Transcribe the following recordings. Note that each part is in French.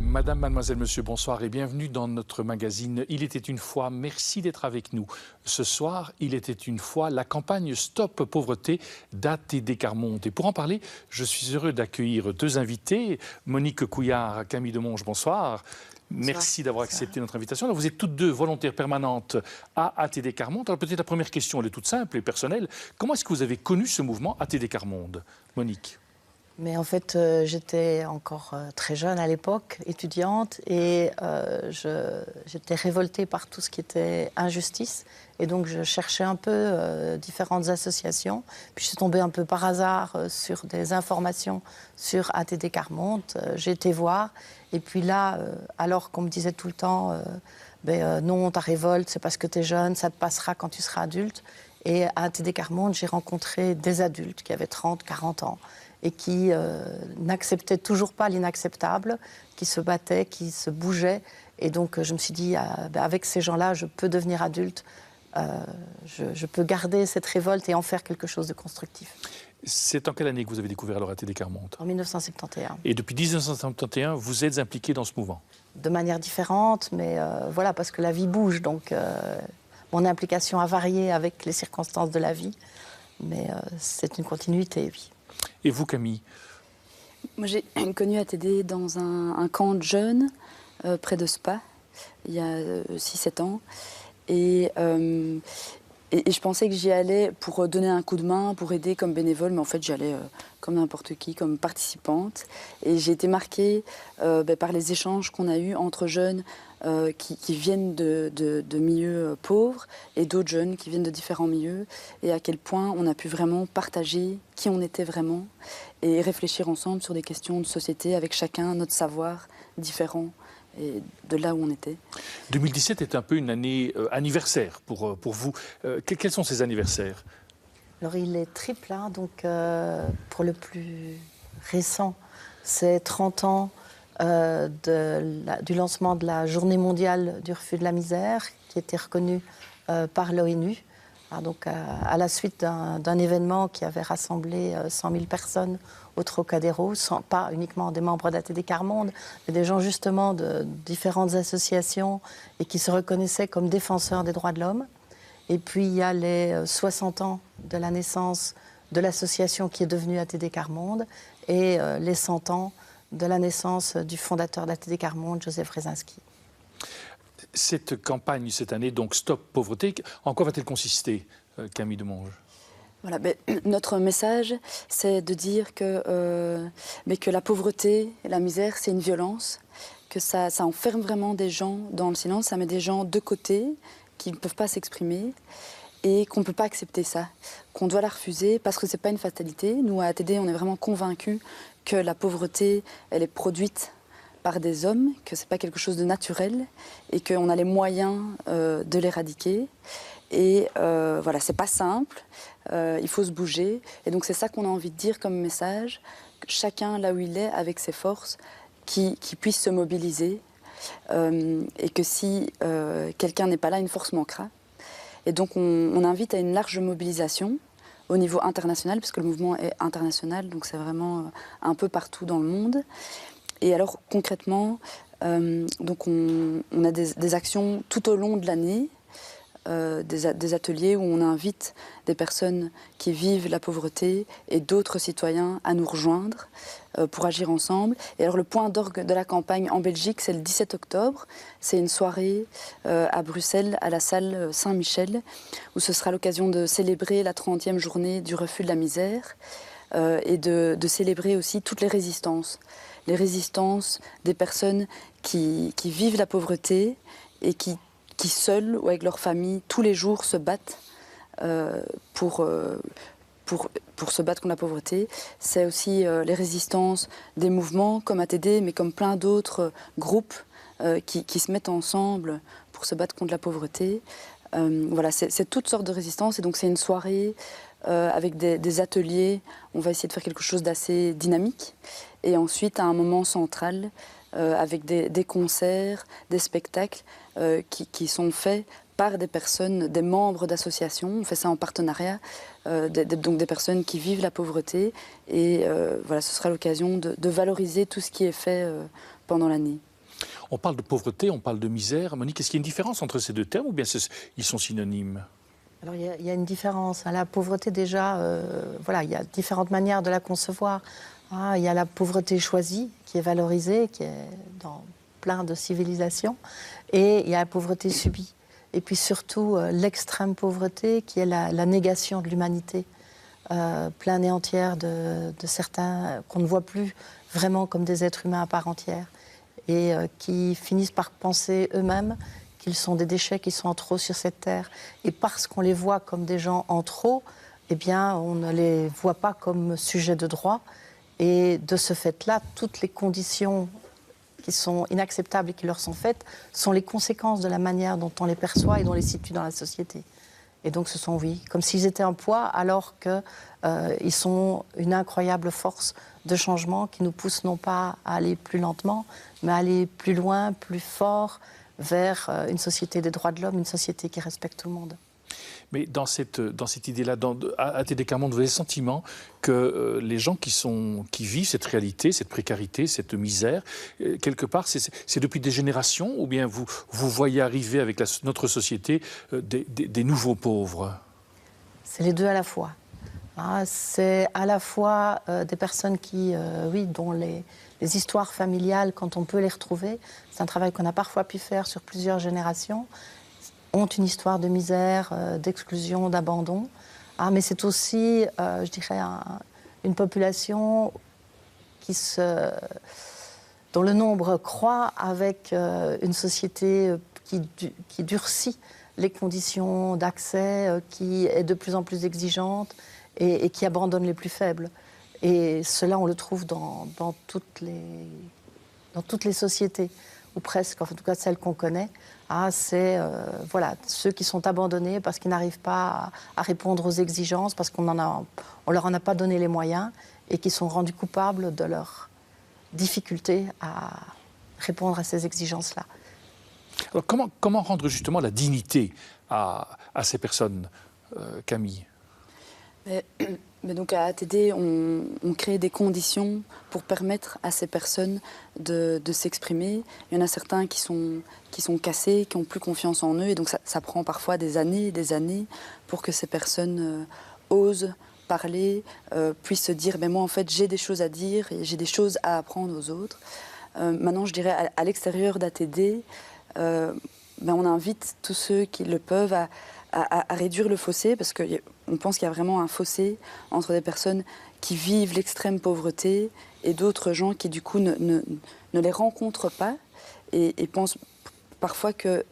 Madame, mademoiselle, monsieur, bonsoir et bienvenue dans notre magazine Il était une fois. Merci d'être avec nous. Ce soir, Il était une fois, la campagne Stop Pauvreté d'ATD Carmonde. Et pour en parler, je suis heureux d'accueillir deux invités. Monique Couillard, Camille Demonge, bonsoir. Merci d'avoir accepté notre invitation. Alors, vous êtes toutes deux volontaires permanentes à ATD Carmonde. Alors peut-être la première question, elle est toute simple et personnelle. Comment est-ce que vous avez connu ce mouvement ATD Carmonde, Monique? Mais en fait, j'étais encore très jeune à l'époque, étudiante, et j'étais révoltée par tout ce qui était injustice. Et donc, je cherchais un peu différentes associations. Puis, je suis tombée un peu par hasard sur des informations sur ATD Carmonde. J'ai été voir. Et puis là, alors qu'on me disait tout le temps, non, ta révolte, c'est parce que tu es jeune, ça te passera quand tu seras adulte. Et à ATD Carmonde, j'ai rencontré des adultes qui avaient 30, 40 ans. Et qui n'acceptaient toujours pas l'inacceptable, qui se battaient, qui se bougeaient. Et donc, je me suis dit, avec ces gens-là, je peux devenir adulte, je peux garder cette révolte et en faire quelque chose de constructif. C'est en quelle année que vous avez découvert alors ATD Carmonde? En 1971. Et depuis 1971, vous êtes impliqué dans ce mouvement? De manière différente, mais voilà, parce que la vie bouge. Donc, mon implication a varié avec les circonstances de la vie. Mais c'est une continuité, oui. Et vous, Camille? Moi, j'ai connu ATD dans un camp de jeunes près de Spa, il y a 6-7 ans. Et je pensais que j'y allais pour donner un coup de main, pour aider comme bénévole, mais en fait, j'y allais comme n'importe qui, comme participante. Et j'ai été marquée par les échanges qu'on a eus entre jeunes qui viennent de milieux pauvres et d'autres jeunes qui viennent de différents milieux, et à quel point on a pu vraiment partager qui on était vraiment et réfléchir ensemble sur des questions de société avec chacun notre savoir différent et de là où on était. 2017 est un peu une année anniversaire pour vous. Quels sont ces anniversaires? Alors il est triple, hein, donc pour le plus récent, c'est 30 ans du lancement de la Journée mondiale du refus de la misère, qui était reconnue par l'ONU. Donc à la suite d'un événement qui avait rassemblé 100 000 personnes au Trocadéro, pas uniquement des membres d'ATD Carmonde, mais des gens justement de différentes associations et qui se reconnaissaient comme défenseurs des droits de l'homme. Et puis il y a les 60 ans de la naissance de l'association qui est devenue ATD Carmonde et les 100 ans de la naissance du fondateur d'ATD Carmonde, Joseph Rezinski. Cette campagne, cette année, donc Stop Pauvreté, en quoi va-t-elle consister, Camille Demonge? Voilà, notre message, c'est de dire que la pauvreté et la misère, c'est une violence, que ça enferme vraiment des gens dans le silence, ça met des gens de côté qui ne peuvent pas s'exprimer et qu'on ne peut pas accepter ça, qu'on doit la refuser parce que ce n'est pas une fatalité. Nous, à ATD, on est vraiment convaincus que la pauvreté, elle est produite par des hommes, que ce n'est pas quelque chose de naturel et qu'on a les moyens de l'éradiquer. Et voilà, c'est pas simple, il faut se bouger. Et donc c'est ça qu'on a envie de dire comme message, chacun là où il est, avec ses forces, qui puisse se mobiliser et que si quelqu'un n'est pas là, une force manquera. Et donc on invite à une large mobilisation au niveau international, puisque le mouvement est international, donc c'est vraiment un peu partout dans le monde. Et alors concrètement, donc on a des actions tout au long de l'année, des ateliers où on invite des personnes qui vivent la pauvreté et d'autres citoyens à nous rejoindre pour agir ensemble. Et alors le point d'orgue de la campagne en Belgique, c'est le 17 octobre. C'est une soirée à Bruxelles, à la salle Saint-Michel, où ce sera l'occasion de célébrer la 30e journée du refus de la misère et de célébrer aussi toutes les résistances des personnes qui vivent la pauvreté et qui seuls ou avec leur famille, tous les jours se battent pour se battre contre la pauvreté. C'est aussi les résistances des mouvements comme ATD, mais comme plein d'autres groupes qui se mettent ensemble pour se battre contre la pauvreté. Voilà, c'est toutes sortes de résistances. Et donc c'est une soirée avec des ateliers. On va essayer de faire quelque chose d'assez dynamique. Et ensuite, à un moment central, avec des concerts, des spectacles qui sont faits par des personnes, des membres d'associations. On fait ça en partenariat, donc des personnes qui vivent la pauvreté. Et voilà, ce sera l'occasion de valoriser tout ce qui est fait pendant l'année. On parle de pauvreté, on parle de misère. Monique, est-ce qu'il y a une différence entre ces deux termes ou bien ils sont synonymes? Alors il y a une différence. La pauvreté déjà, voilà, il y a différentes manières de la concevoir. Il y a la pauvreté choisie qui est valorisée, qui est dans plein de civilisations, et il y a la pauvreté subie. Et puis surtout l'extrême pauvreté qui est la négation de l'humanité, pleine et entière de certains qu'on ne voit plus vraiment comme des êtres humains à part entière, et qui finissent par penser eux-mêmes qu'ils sont des déchets, qu'ils sont en trop sur cette terre. Et parce qu'on les voit comme des gens en trop, eh bien, on ne les voit pas comme sujets de droit. Et de ce fait-là, toutes les conditions qui sont inacceptables et qui leur sont faites sont les conséquences de la manière dont on les perçoit et dont on les situe dans la société. Et donc ce sont, oui, comme s'ils étaient un poids, alors qu'ils sont une incroyable force de changement qui nous pousse non pas à aller plus lentement, mais à aller plus loin, plus fort, vers une société des droits de l'homme, une société qui respecte tout le monde. Mais dans cette idée-là, à ATD Quart Monde, vous avez le sentiment que les gens qui vivent cette réalité, cette précarité, cette misère, quelque part, c'est depuis des générations, ou bien vous voyez arriver avec notre société des nouveaux pauvres? C'est les deux à la fois. C'est à la fois des personnes qui, oui, dont les histoires familiales, quand on peut les retrouver, c'est un travail qu'on a parfois pu faire sur plusieurs générations, ont une histoire de misère, d'exclusion, d'abandon. Mais c'est aussi, je dirais, une population dont le nombre croît avec une société qui durcit les conditions d'accès, qui est de plus en plus exigeante et qui abandonne les plus faibles. Et cela, on le trouve dans toutes les sociétés, ou presque, en tout cas celles qu'on connaît. C'est voilà, ceux qui sont abandonnés parce qu'ils n'arrivent pas à répondre aux exigences, parce qu'on leur en a pas donné les moyens, et qui sont rendus coupables de leur difficulté à répondre à ces exigences-là. Alors comment rendre justement la dignité à ces personnes, Camille? Mais donc à ATD, on crée des conditions pour permettre à ces personnes de s'exprimer. Il y en a certains qui sont cassés, qui n'ont plus confiance en eux, et donc ça prend parfois des années pour que ces personnes osent parler, puissent se dire moi en fait j'ai des choses à dire et j'ai des choses à apprendre aux autres. Maintenant je dirais à l'extérieur d'ATD, on invite tous ceux qui le peuvent à réduire le fossé, parce qu'on pense qu'il y a vraiment un fossé entre des personnes qui vivent l'extrême pauvreté et d'autres gens qui du coup ne les rencontrent pas et pensent parfois que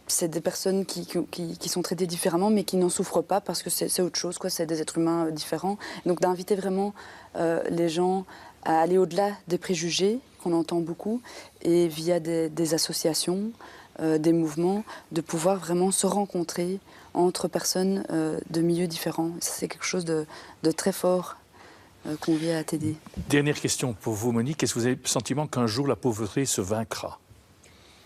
c'est des personnes qui sont traitées différemment mais qui n'en souffrent pas parce que c'est autre chose, c'est des êtres humains différents. Donc d'inviter vraiment les gens à aller au-delà des préjugés qu'on entend beaucoup, et via des associations, des mouvements, de pouvoir vraiment se rencontrer entre personnes de milieux différents. C'est quelque chose de très fort qu'on vit à ATD. Dernière question pour vous, Monique. Est-ce que vous avez le sentiment qu'un jour la pauvreté se vaincra?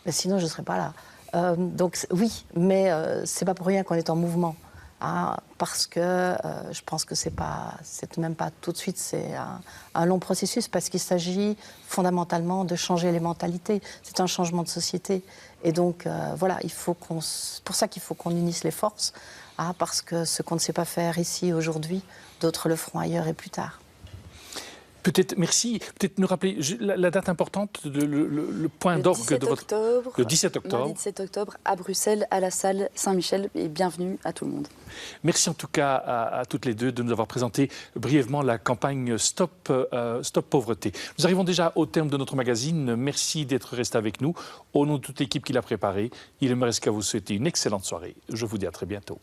Mais sinon, je ne serais pas là. Donc oui, mais c'est pas pour rien qu'on est en mouvement. Parce que je pense que c'est même pas tout de suite, c'est un long processus, parce qu'il s'agit fondamentalement de changer les mentalités. C'est un changement de société. Et donc, voilà, pour ça qu'il faut qu'on unisse les forces, parce que ce qu'on ne sait pas faire ici aujourd'hui, d'autres le feront ailleurs et plus tard. Peut-être, merci. Peut-être nous rappeler la date importante, le point d'orgue de votre... Le 17 octobre. Mardi 17 octobre, à Bruxelles, à la salle Saint-Michel, et bienvenue à tout le monde. Merci en tout cas à toutes les deux de nous avoir présenté brièvement la campagne Stop Pauvreté. Nous arrivons déjà au terme de notre magazine. Merci d'être resté avec nous. Au nom de toute l'équipe qui l'a préparé, il ne me reste qu'à vous souhaiter une excellente soirée. Je vous dis à très bientôt.